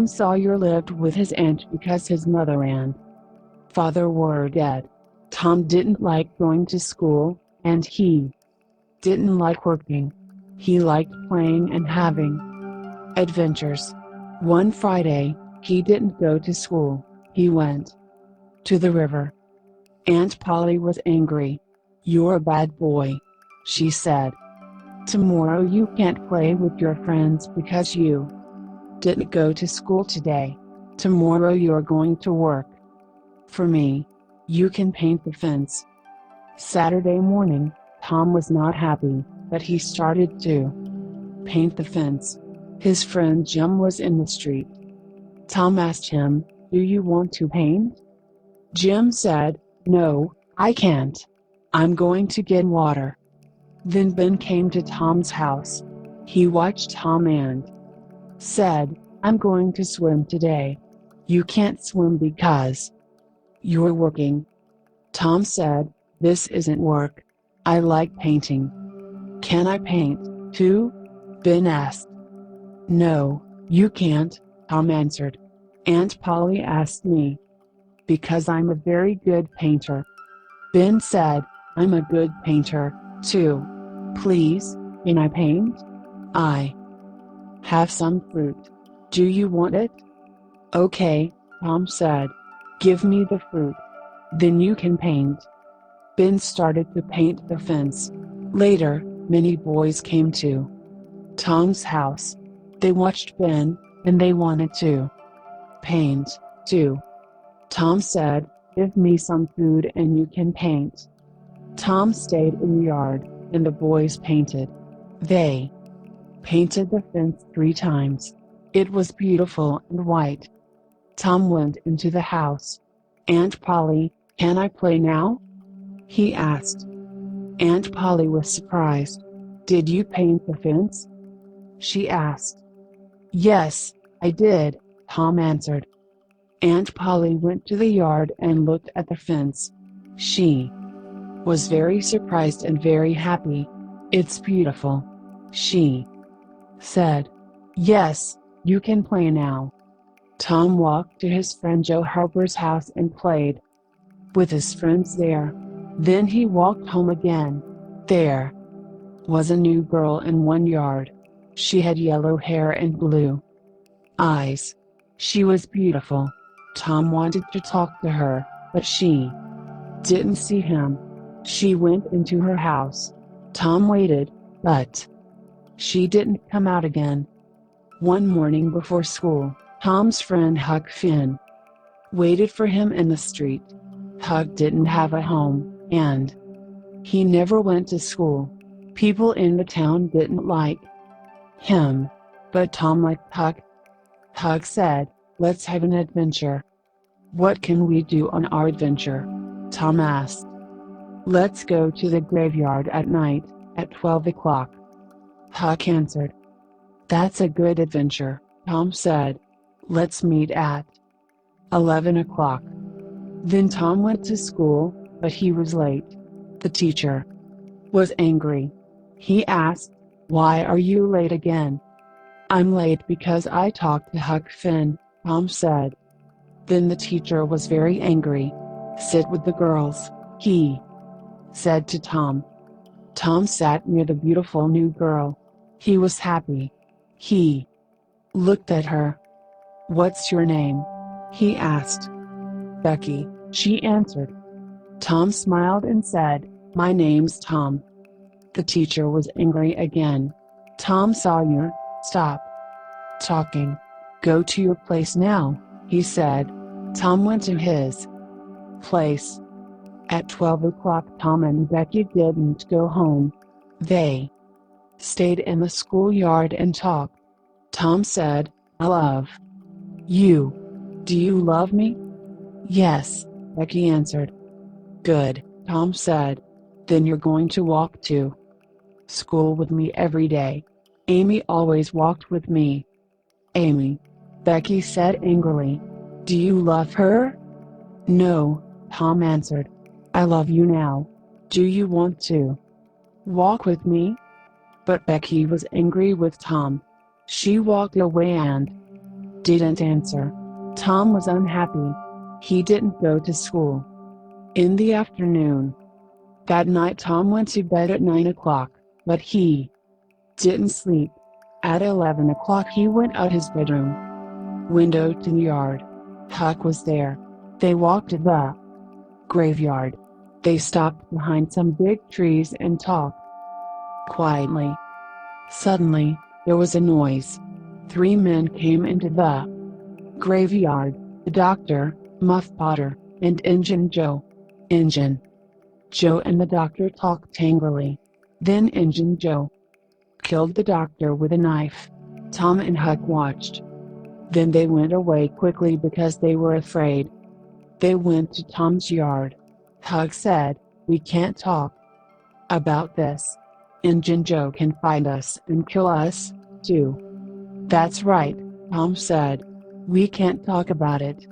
Sawyer lived with his aunt because his mother and father were dead. Tom didn't like going to school, and he didn't like working. He liked playing and having adventures. One Friday, he didn't go to school. He went to the river. Aunt Polly was angry. "You're a bad boy," she said. "Tomorrow you can't play with your friends because you didn't go to school today. Tomorrow you're going to work for me. You can paint the fence." Saturday morning, Tom was not happy, but he started to paint the fence. His friend Jim was in the street. Tom asked him, "Do you want to paint?" Jim said, "No, I can't. I'm going to get water." Then Ben came to Tom's house. He watched Tom and said, "I'm going to swim today." "You can't swim because you're working." Tom said, "This isn't work. I like painting." "Can I paint, too?" Ben asked. "No, you can't," Tom answered. "Aunt Polly asked me, because I'm a very good painter." Ben said, "I'm a good painter, too. Please, can I paint? I have some fruit. Do you want it?" "Okay," Tom said. "Give me the fruit. Then you can paint." Ben started to paint the fence. Later, many boys came to Tom's house. They watched Ben, and they wanted to paint, too. Tom said, "Give me some food and you can paint." Tom stayed in the yard, and the boys painted. They painted the fence 3 times. It was beautiful and white. Tom went into the house. "Aunt Polly, can I play now?" he asked. Aunt Polly was surprised. "Did you paint the fence?" she asked. "Yes, I did," Tom answered. Aunt Polly went to the yard and looked at the fence. She was very surprised and very happy. "It's beautiful," she said. "Yes, you can play now." Tom walked to his friend Joe Harper's house and played with his friends there. Then he walked home again. There was a new girl in one yard. She had yellow hair and blue eyes. She was beautiful. Tom wanted to talk to her, but she didn't see him. She went into her house. Tom waited, but she didn't come out again. One morning before school, Tom's friend Huck Finn waited for him in the street. Huck didn't have a home, and he never went to school. People in the town didn't like him, but Tom liked Huck. Huck said, "Let's have an adventure." "What can we do on our adventure?" Tom asked. "Let's go to the graveyard at night, at 12 o'clock. Huck answered. "That's a good adventure," Tom said. "Let's meet at 11 o'clock. Then Tom went to school, but he was late. The teacher was angry. He asked, "Why are you late again?" "I'm late because I talked to Huck Finn," Tom said. Then the teacher was very angry. "Sit with the girls," he said to Tom. Tom sat near the beautiful new girl. He was happy. He looked at her. "What's your name?" he asked. "Becky," she answered. Tom smiled and said, "My name's Tom." The teacher was angry again. "Tom Sawyer, stop talking. Go to your place now," he said. Tom went to his place. At 12 o'clock Tom and Becky didn't go home. They stayed in the schoolyard and talked. Tom said, "I love you. Do you love me?" "Yes," Becky answered. "Good," Tom said. "Then you're going to walk to school with me every day." "Amy always walked with me." "Amy," Becky said angrily. "Do you love her?" "No," Tom answered. "I love you now. Do you want to walk with me?" But Becky was angry with Tom. She walked away and didn't answer. Tom was unhappy. He didn't go to school. In the afternoon, that night Tom went to bed at 9 o'clock, but he didn't sleep. At 11 o'clock he went out his bedroom window to the yard. Huck was there. They walked to the graveyard. They stopped behind some big trees and talked quietly. Suddenly, there was a noise. 3 men came into the graveyard: the doctor, Muff Potter, and Injun Joe. Injun Joe and the doctor talked angrily. Then Injun Joe killed the doctor with a knife. Tom and Huck watched. Then they went away quickly because they were afraid. They went to Tom's yard. Huck said, "We can't talk about this. Injun Joe can find us and kill us, too." "That's right," Tom said. "We can't talk about it."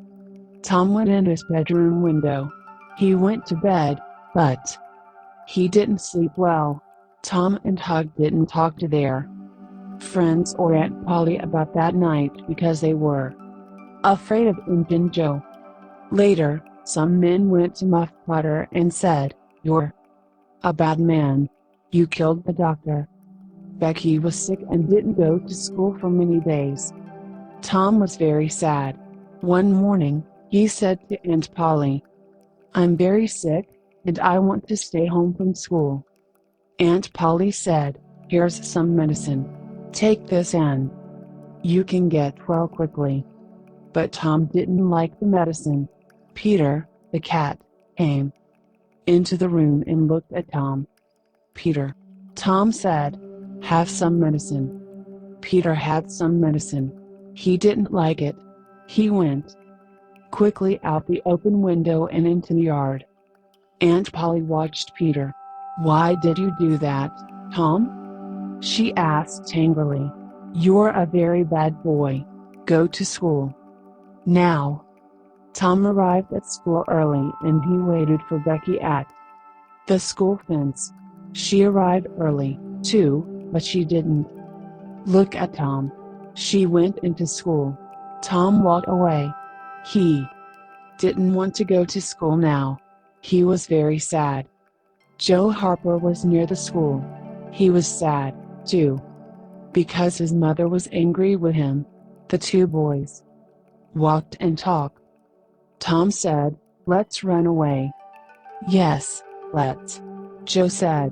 Tom went in his bedroom window. He went to bed, but he didn't sleep well. Tom and Huck didn't talk to their friends or Aunt Polly about that night because they were afraid of Injun Joe. Later, some men went to Muff Potter and said, "You're a bad man. You killed the doctor." Becky was sick and didn't go to school for many days. Tom was very sad. One morning, he said to Aunt Polly, "I'm very sick, and I want to stay home from school." Aunt Polly said, "Here's some medicine. Take this and you can get well quickly." But Tom didn't like the medicine. Peter, the cat, came into the room and looked at Tom. "Peter," Tom said, "have some medicine." Peter had some medicine. He didn't like it. He went quickly out the open window and into the yard. Aunt Polly watched Peter. "Why did you do that, Tom?" she asked angrily. "You're a very bad boy. Go to school now." Tom arrived at school early and he waited for Becky at the school fence. She arrived early, too, but she didn't look at Tom. She went into school. Tom walked away. He didn't want to go to school now. He was very sad. Joe Harper was near the school. He was sad, too, because his mother was angry with him. The two boys walked and talked. Tom said, "Let's run away." "Yes, let's," Joe said.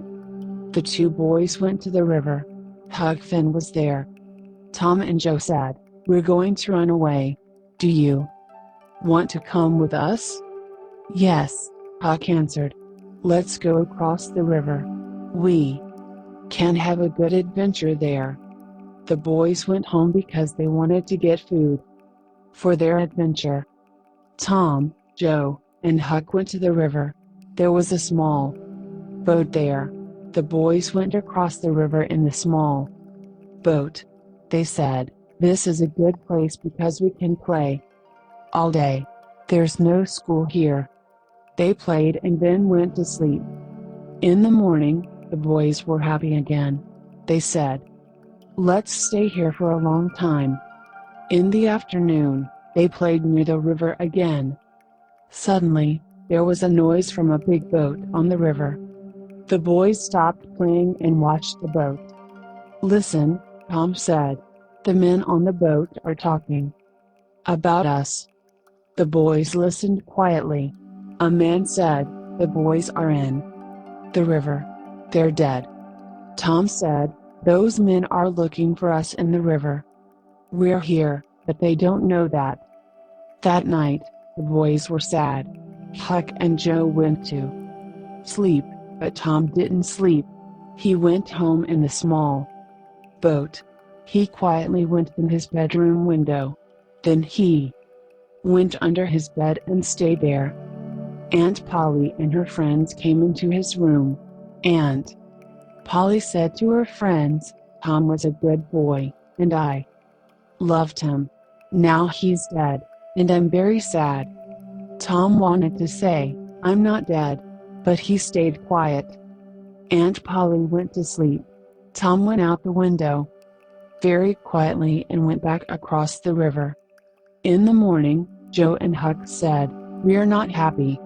The two boys went to the river. Huck Finn was there. Tom and Joe said, "We're going to run away. Do you want to come with us?" "Yes," Huck answered. "Let's go across the river. We can have a good adventure there." The boys went home because they wanted to get food for their adventure. Tom, Joe, and Huck went to the river. There was a small boat there. The boys went across the river in the small boat. They said, "This is a good place because we can play all day. There's no school here." They played and then went to sleep. In the morning, the boys were happy again. They said, "Let's stay here for a long time." In the afternoon, they played near the river again. Suddenly, there was a noise from a big boat on the river. The boys stopped playing and watched the boat. "Listen," Tom said. "The men on the boat are talking about us." The boys listened quietly. A man said, "The boys are in the river. They're dead." Tom said, "Those men are looking for us in the river. We're here, but they don't know that." That night, the boys were sad. Huck and Joe went to sleep, but Tom didn't sleep. He went home in the small boat. He quietly went in his bedroom window. Then he went under his bed and stayed there. Aunt Polly and her friends came into his room. Aunt Polly said to her friends, "Tom was a good boy, and I loved him. Now he's dead, and I'm very sad." Tom wanted to say, "I'm not dead," but he stayed quiet. Aunt Polly went to sleep. Tom went out the window very quietly and went back across the river. In the morning, Joe and Huck said, "We're not happy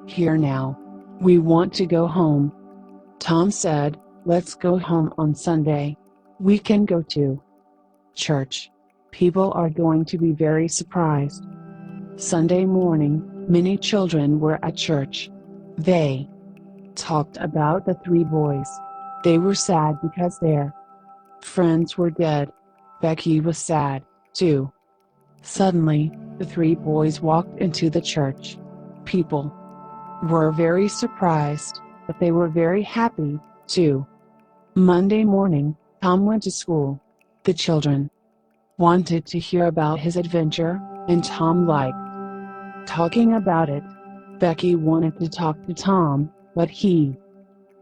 here now. We want to go home." Tom said, "Let's go home on Sunday. We can go to church. People are going to be very surprised." Sunday morning, many children were at church. They talked about the three boys. They were sad because their friends were dead. Becky was sad, too. Suddenly, the three boys walked into the church. People were very surprised, but they were very happy, too. Monday morning, Tom went to school. The children wanted to hear about his adventure, and Tom liked talking about it. Becky wanted to talk to Tom, but he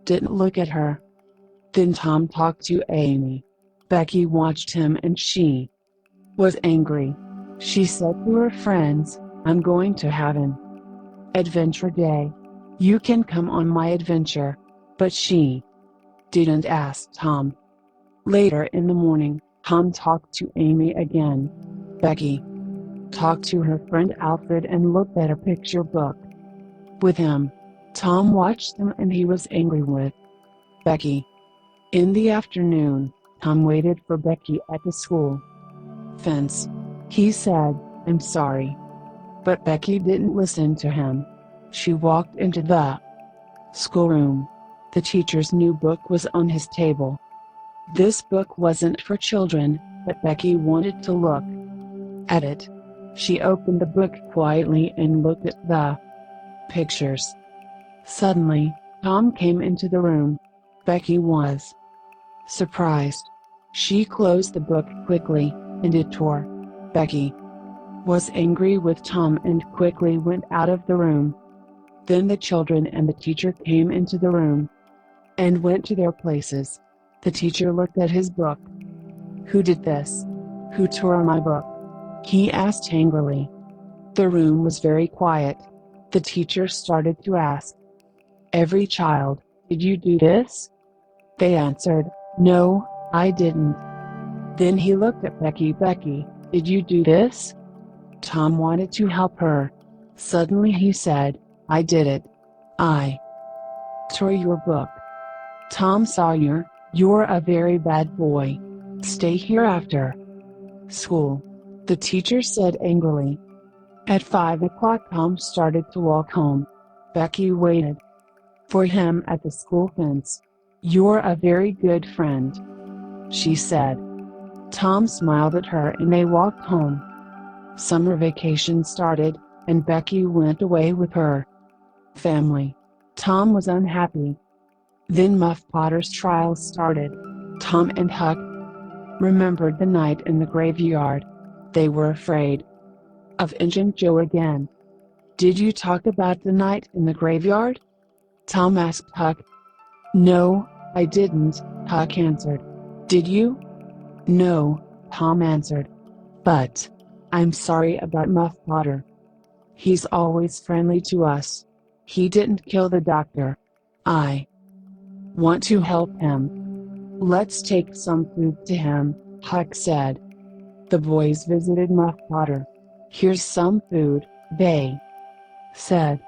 didn't look at her. Then Tom talked to Amy. Becky watched him and she was angry. She said to her friends, "I'm going to have an adventure day. You can come on my adventure." But she didn't ask Tom. Later in the morning, Tom talked to Amy again. Becky talked to her friend Alfred and looked at a picture book with him. Tom watched them and he was angry with Becky. In the afternoon, Tom waited for Becky at the school fence. He said, "I'm sorry." But Becky didn't listen to him. She walked into the schoolroom. The teacher's new book was on his table. This book wasn't for children, but Becky wanted to look at it. She opened the book quietly and looked at the pictures. Suddenly, Tom came into the room. Becky was surprised. She closed the book quickly, and it tore. Becky was angry with Tom and quickly went out of the room. Then the children and the teacher came into the room and went to their places. The teacher looked at his book. "Who did this? Who tore my book?" he asked angrily. The room was very quiet. The teacher started to ask every child, "Did you do this?" They answered, "No, I didn't." Then he looked at Becky. "Becky, did you do this?" Tom wanted to help her. Suddenly he said, "I did it. I tore your book." "Tom Sawyer, you're a very bad boy. Stay here after school," the teacher said angrily. At 5 o'clock Tom started to walk home. Becky waited for him at the school fence. "You're a very good friend," she said. Tom smiled at her and they walked home. Summer vacation started, and Becky went away with her family. Tom was unhappy. Then Muff Potter's trial started. Tom and Huck remembered the night in the graveyard. They were afraid of Injun Joe again. "Did you talk about the night in the graveyard?" Tom asked Huck. "No, I didn't," Huck answered. "Did you?" "No," Tom answered. "But I'm sorry about Muff Potter. He's always friendly to us. He didn't kill the doctor. I want to help him." "Let's take some food to him," Huck said. The boys visited Muff Potter. "Here's some food," they said.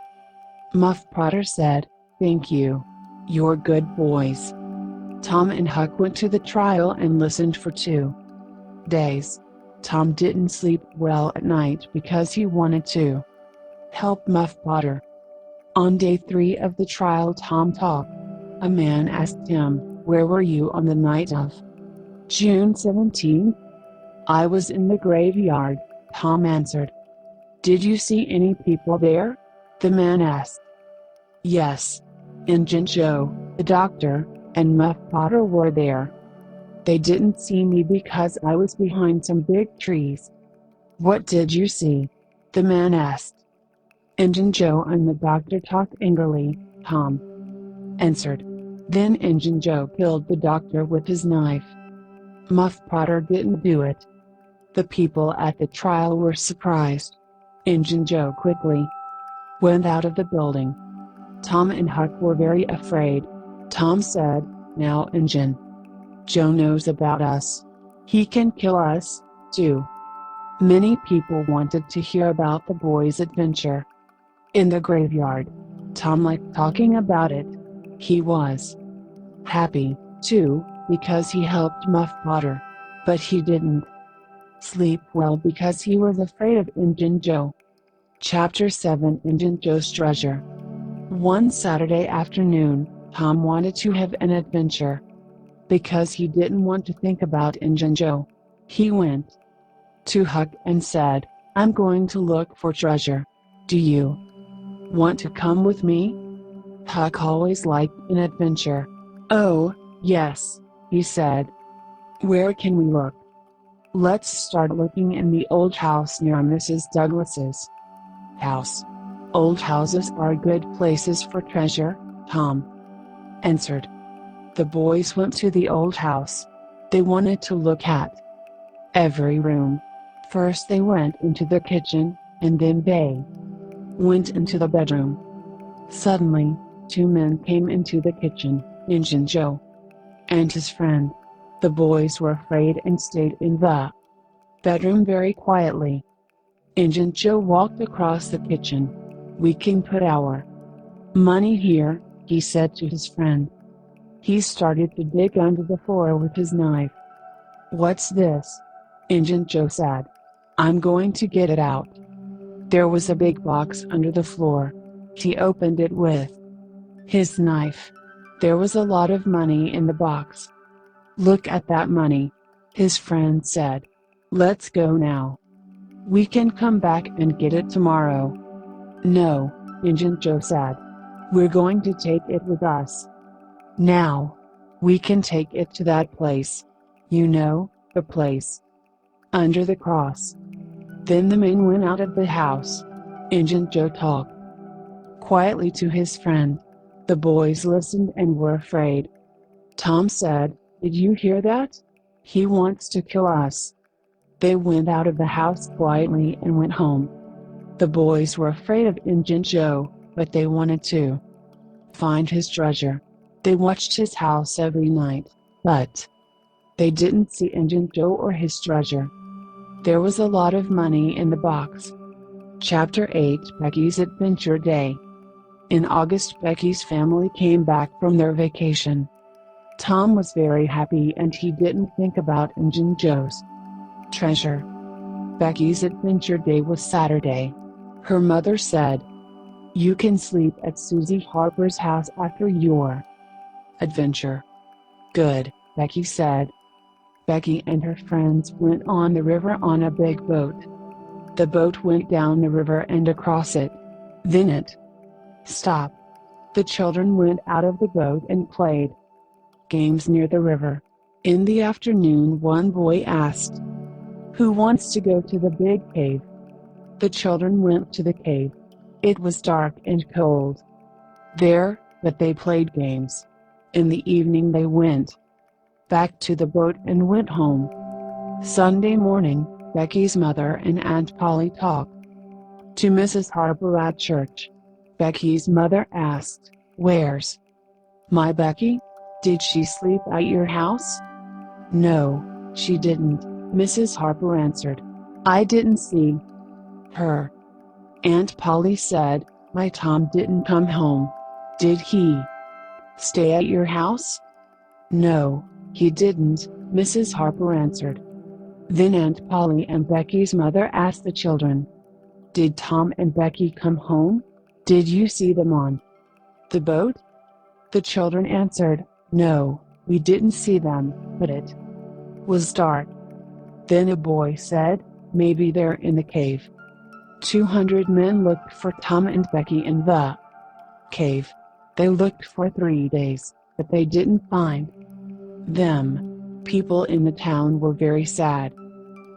Muff Potter said, "Thank you. You're good boys." Tom and Huck went to the trial and listened for 2 days. Tom didn't sleep well at night because he wanted to help Muff Potter. On day 3 of the trial Tom talked. A man asked him, "Where were you on the night of June 17th? "I was in the graveyard," Tom answered. "Did you see any people there?" the man asked. "Yes. Injun Joe, the doctor, and Muff Potter were there. They didn't see me because I was behind some big trees." "What did you see?" the man asked. "Injun Joe and the doctor talked angrily," Tom answered. "Then Injun Joe killed the doctor with his knife. Muff Potter didn't do it." The people at the trial were surprised. Injun Joe quickly went out of the building. Tom and Huck were very afraid. Tom said, "Now Injun Joe knows about us. He can kill us, too." Many people wanted to hear about the boys' adventure in the graveyard. Tom liked talking about it. He was happy, too, because he helped Muff Potter. But he didn't sleep well because he was afraid of Injun Joe. Chapter 7, Injun Joe's Treasure. One Saturday afternoon, Tom wanted to have an adventure. Because he didn't want to think about Injun Joe, he went to Huck and said, "I'm going to look for treasure. Do you want to come with me?" Huck always liked an adventure. "Oh, yes," he said. "Where can we look?" "Let's start looking in the old house near Mrs. Douglas's house." "Old houses are good places for treasure," Tom answered. The boys went to the old house. They wanted to look at every room. First they went into the kitchen, and then they went into the bedroom. Suddenly, two men came into the kitchen, Injun Joe and his friend. The boys were afraid and stayed in the bedroom very quietly. Injun Joe walked across the kitchen. "We can put our money here," he said to his friend. He started to dig under the floor with his knife. "What's this?" Injun Joe said. "I'm going to get it out." There was a big box under the floor. He opened it with his knife. There was a lot of money in the box. "Look at that money," his friend said. "Let's go now. We can come back and get it tomorrow." "No," Injun Joe said. "We're going to take it with us. Now. We can take it to that place. You know, the place under the cross." Then the men went out of the house. Injun Joe talked quietly to his friend. The boys listened and were afraid. Tom said, "Did you hear that? He wants to kill us." They went out of the house quietly and went home. The boys were afraid of Injun Joe, but they wanted to find his treasure. They watched his house every night, but they didn't see Injun Joe or his treasure. There was a lot of money in the box. Chapter 8, Becky's Adventure Day. In August, Becky's family came back from their vacation. Tom was very happy and he didn't think about Injun Joe's treasure. Becky's Adventure Day was Saturday. Her mother said, "You can sleep at Susie Harper's house after your adventure." "Good," Becky said. Becky and her friends went on the river on a big boat. The boat went down the river and across it. Then it stopped. The children went out of the boat and played games near the river. In the afternoon, one boy asked, "Who wants to go to the big cave?" The children went to the cave. It was dark and cold there, but they played games. In the evening they went back to the boat and went home. Sunday morning, Becky's mother and Aunt Polly talked to Mrs. Harper at church. Becky's mother asked, "Where's my Becky? Did she sleep at your house?" "No, she didn't," Mrs. Harper answered. "I didn't see her." Aunt Polly said, "My Tom didn't come home. Did he stay at your house?" "No, he didn't," Mrs. Harper answered. Then Aunt Polly and Becky's mother asked the children, "Did Tom and Becky come home? Did you see them on the boat?" The children answered, "No, we didn't see them, but it was dark." Then a boy said, "Maybe they're in the cave." 200 men looked for Tom and Becky in the cave. They looked for 3 days, but they didn't find them. People in the town were very sad.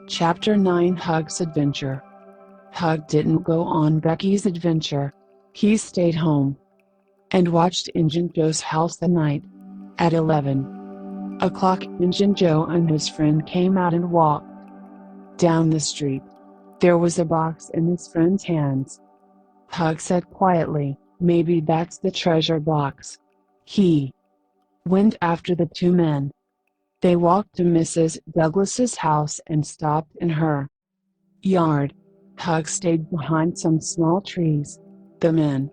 Chapter 9, Hug's Adventure. Hug didn't go on Becky's adventure. He stayed home and watched Injun Joe's house that night. At 11 o'clock, Injun Joe and his friend came out and walked down the street. There was a box in his friend's hands. Hug said quietly, "Maybe that's the treasure box." He went after the two men. They walked to Mrs. Douglas's house and stopped in her yard. Huck stayed behind some small trees. The men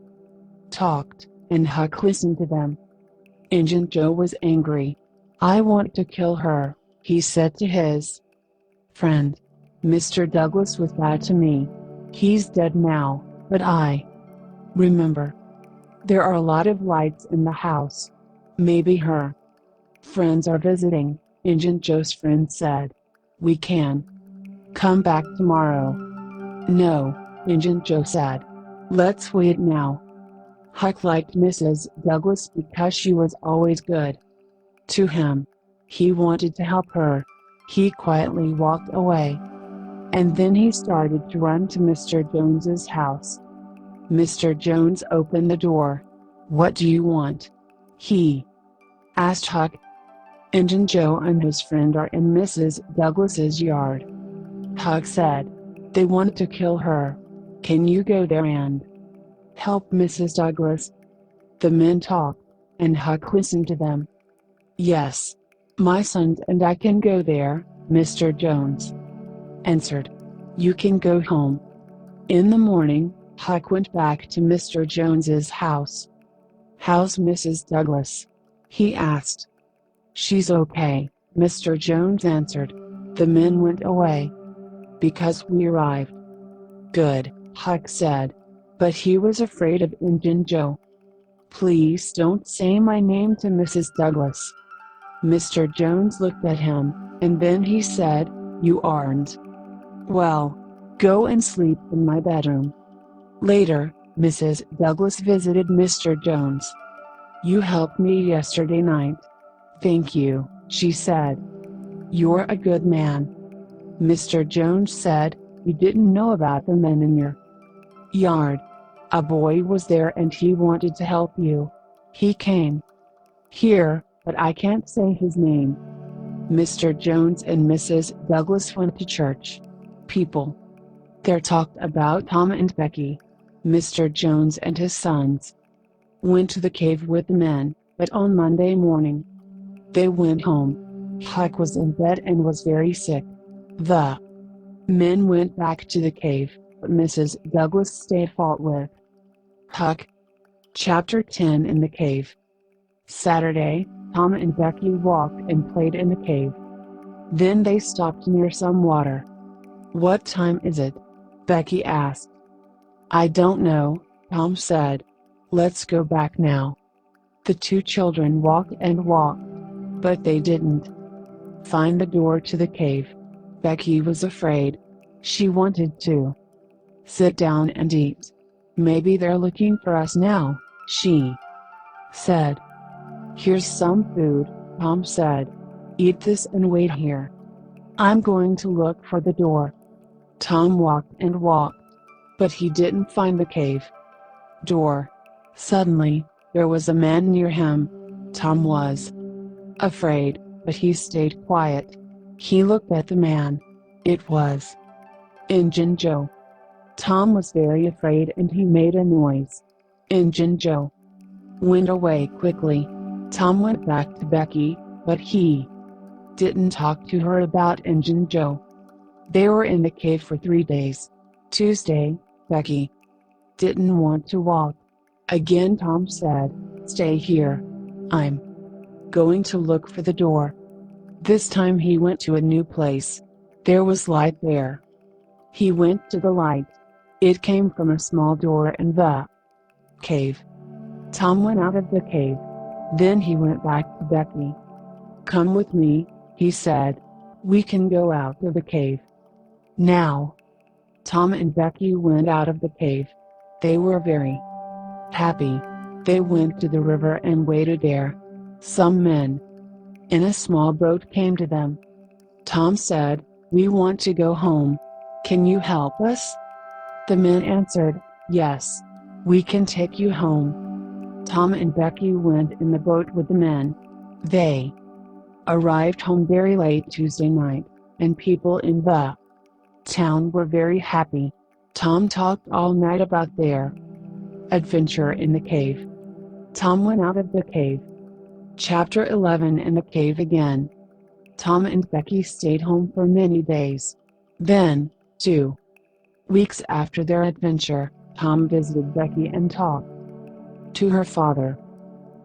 talked, and Huck listened to them. Injun Joe was angry. "I want to kill her," he said to his friend. "Mr. Douglas was bad to me. He's dead now, but I remember. There are a lot of lights in the house. Maybe her friends are visiting," Injun Joe's friend said. "We can come back tomorrow." "No," Injun Joe said. "Let's wait now." Huck liked Mrs. Douglas because she was always good to him. He wanted to help her. He quietly walked away. And then he started to run to Mr. Jones's house. Mr. Jones opened the door. "What do you want?" he asked Huck. "Injun Joe and his friend are in Mrs. Douglas's yard," Huck said. "They want to kill her. Can you go there and help Mrs. Douglas?" The men talked, and Huck listened to them. "Yes, my sons and I can go there," Mr. Jones answered. "You can go home." In the morning, Huck went back to Mr. Jones's house. "How's Mrs. Douglas?" he asked. "She's okay," Mr. Jones answered. "The men went away because we arrived." "Good," Huck said. But he was afraid of Injun Joe. "Please don't say my name to Mrs. Douglas." Mr. Jones looked at him, and then he said, "You aren't. Well, go and sleep in my bedroom." Later, Mrs. Douglas visited Mr. Jones. "You helped me yesterday night." "Thank you," she said. "You're a good man." Mr. Jones said, "You didn't know about the men in your yard. A boy was there and he wanted to help you. He came here, but I can't say his name." Mr. Jones and Mrs. Douglas went to church. People there talked about Tom and Becky. Mr. Jones and his sons went to the cave with the men, but on Monday morning, they went home. Huck was in bed and was very sick. The men went back to the cave, but Mrs. Douglas stayed fought with Huck. Chapter 10 In the Cave. Saturday, Tom and Becky walked and played in the cave. Then they stopped near some water. "What time is it?" Becky asked. "I don't know," Tom said. "Let's go back now." The two children walked and walked, but they didn't find the door to the cave. Becky was afraid. She wanted to sit down and eat. "Maybe they're looking for us now," she said. "Here's some food," Tom said. "Eat this and wait here. I'm going to look for the door." Tom walked and walked, but he didn't find the cave door. Suddenly, there was a man near him. Tom was afraid, but he stayed quiet. He looked at the man. It was Injun Joe. Tom was very afraid and he made a noise. Injun Joe went away quickly. Tom went back to Becky, but he didn't talk to her about Injun Joe. They were in the cave for 3 days. Tuesday, Becky didn't want to walk. Again Tom said, "Stay here. I'm going to look for the door." This time he went to a new place. There was light there. He went to the light. It came from a small door in the cave. Tom went out of the cave. Then he went back to Becky. "Come with me," he said. "We can go out of the cave now." Tom and Becky went out of the cave. They were very happy. They went to the river and waded there. Some men in a small boat came to them. Tom said, "We want to go home. Can you help us?" The men answered, "Yes, we can take you home." Tom and Becky went in the boat with the men. They arrived home very late Tuesday night, and people in the town were very happy. Tom talked all night about their adventure in the cave. Tom went out of the cave. Chapter 11 In the cave again. Tom and Becky stayed home for many days. Then, 2 weeks after their adventure, Tom visited Becky and talked to her father.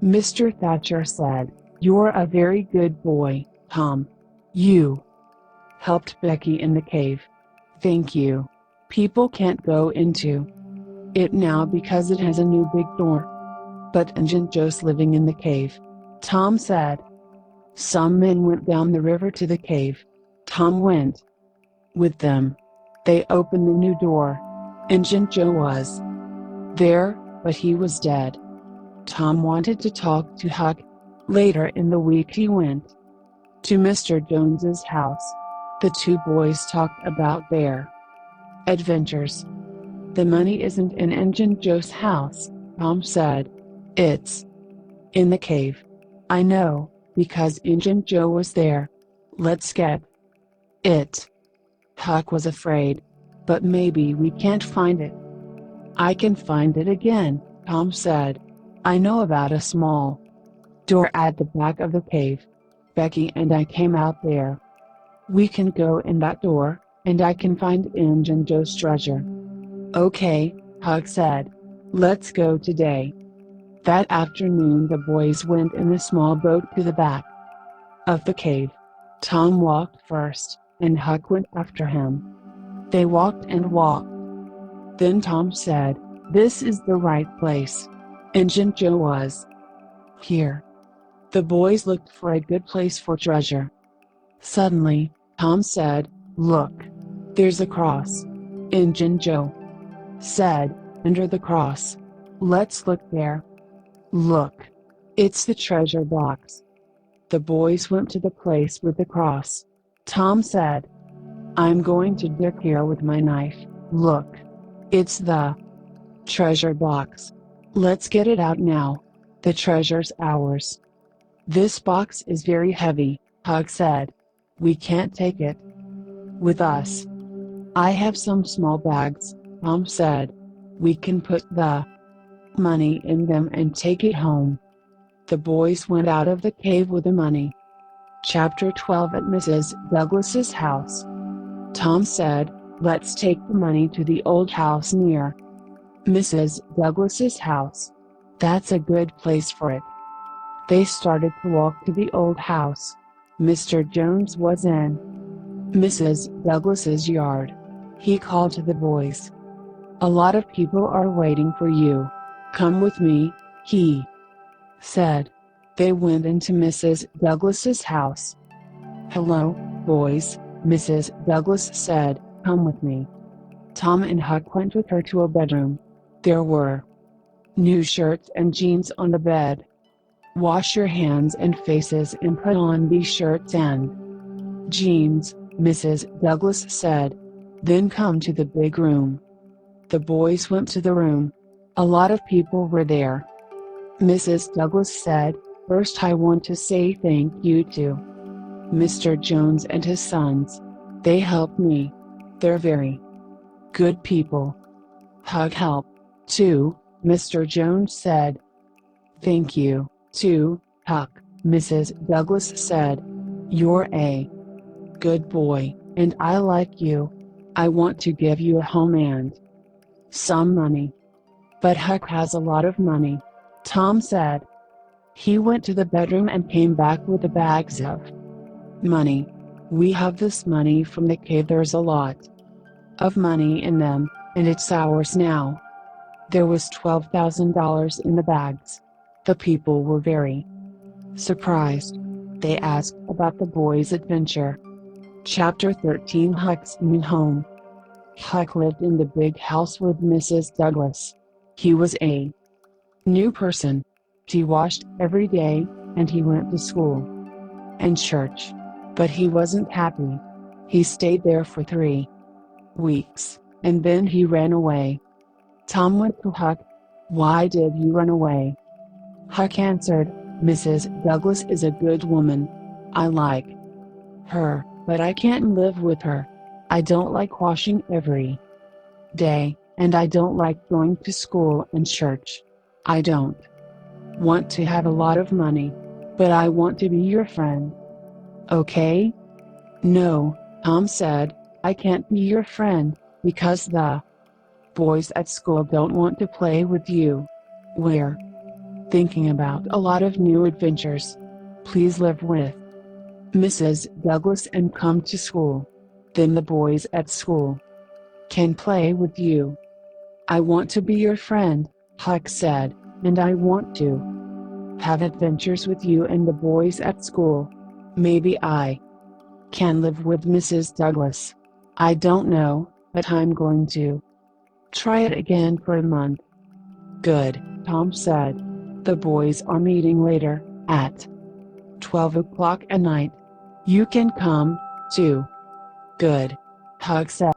Mr. Thatcher said, "You're a very good boy, Tom. You helped Becky in the cave. Thank you. People can't go into it now because it has a new big door. But Injun Joe's living in the cave," Tom said. Some men went down the river to the cave. Tom went with them. They opened the new door. Injun Joe was there, but he was dead. Tom wanted to talk to Huck. Later in the week he went to Mr. Jones's house. The two boys talked about their adventures. "The money isn't in Injun Joe's house," Tom said. "It's in the cave." "I know, because Injun Joe was there. Let's get it." Huck was afraid. "But maybe we can't find it." "I can find it again," Tom said. "I know about a small door at the back of the cave. Becky and I came out there. We can go in that door, and I can find Injun Joe's treasure." "Okay," Huck said. "Let's go today." That afternoon the boys went in a small boat to the back of the cave. Tom walked first, and Huck went after him. They walked and walked. Then Tom said, "This is the right place. Injun Joe was here." The boys looked for a good place for treasure. Suddenly, Tom said, "Look. There's a cross." Injun Joe said, "Under the cross." "Let's look there." "Look. It's the treasure box." The boys went to the place with the cross. Tom said, "I'm going to dig here with my knife. Look. It's the treasure box. Let's get it out now. The treasure's ours." "This box is very heavy," Huck said. "We can't take it with us." "I have some small bags," Tom said. "We can put the money in them and take it home." The boys went out of the cave with the money. Chapter 12 At Mrs. Douglas's house. Tom said, "Let's take the money to the old house near Mrs. Douglas's house. That's a good place for it." They started to walk to the old house. Mr. Jones was in Mrs. Douglas's yard. He called to the boys. "A lot of people are waiting for you. Come with me," he said. They went into Mrs. Douglas's house. "Hello, boys," Mrs. Douglas said. "Come with me." Tom and Huck went with her to a bedroom. There were new shirts and jeans on the bed. "Wash your hands and faces and put on these shirts and jeans," Mrs. Douglas said. "Then come to the big room." The boys went to the room. A lot of people were there. Mrs. Douglas said, "First I want to say thank you to Mr. Jones and his sons. They helped me. They're very good people." "Huck helped, too," Mr. Jones said. "Thank you, too, Huck," Mrs. Douglas said. "You're a good boy, and I like you. I want to give you a home and some money." "But Huck has a lot of money," Tom said. He went to the bedroom and came back with the bags of money. "We have this money from the cave. There's a lot of money in them, and it's ours now." There was $12,000 in the bags. The people were very surprised. They asked about the boys' adventure. Chapter 13 Huck's New Home. Huck lived in the big house with Mrs. Douglas. He was a new person. He washed every day, and he went to school and church. But he wasn't happy. He stayed there for 3 weeks, and then he ran away. Tom went to Huck. "Why did you run away?" Huck answered, "Mrs. Douglas is a good woman. I like her, but I can't live with her. I don't like washing every day, and I don't like going to school and church. I don't want to have a lot of money, but I want to be your friend. Okay?" "No," Tom said. I can't be your friend, because the boys at school don't want to play with you. We're thinking about a lot of new adventures. Please live with Mrs. Douglas and come to school. Then the boys at school can play with you. I want to be your friend, Huck said, and I want to have adventures with you and the boys at school. Maybe I can live with Mrs. Douglas. I don't know, but I'm going to try it again for a month. Good, Tom said. The boys are meeting later, at 12 o'clock at night. You can come, too. Good, Huck said.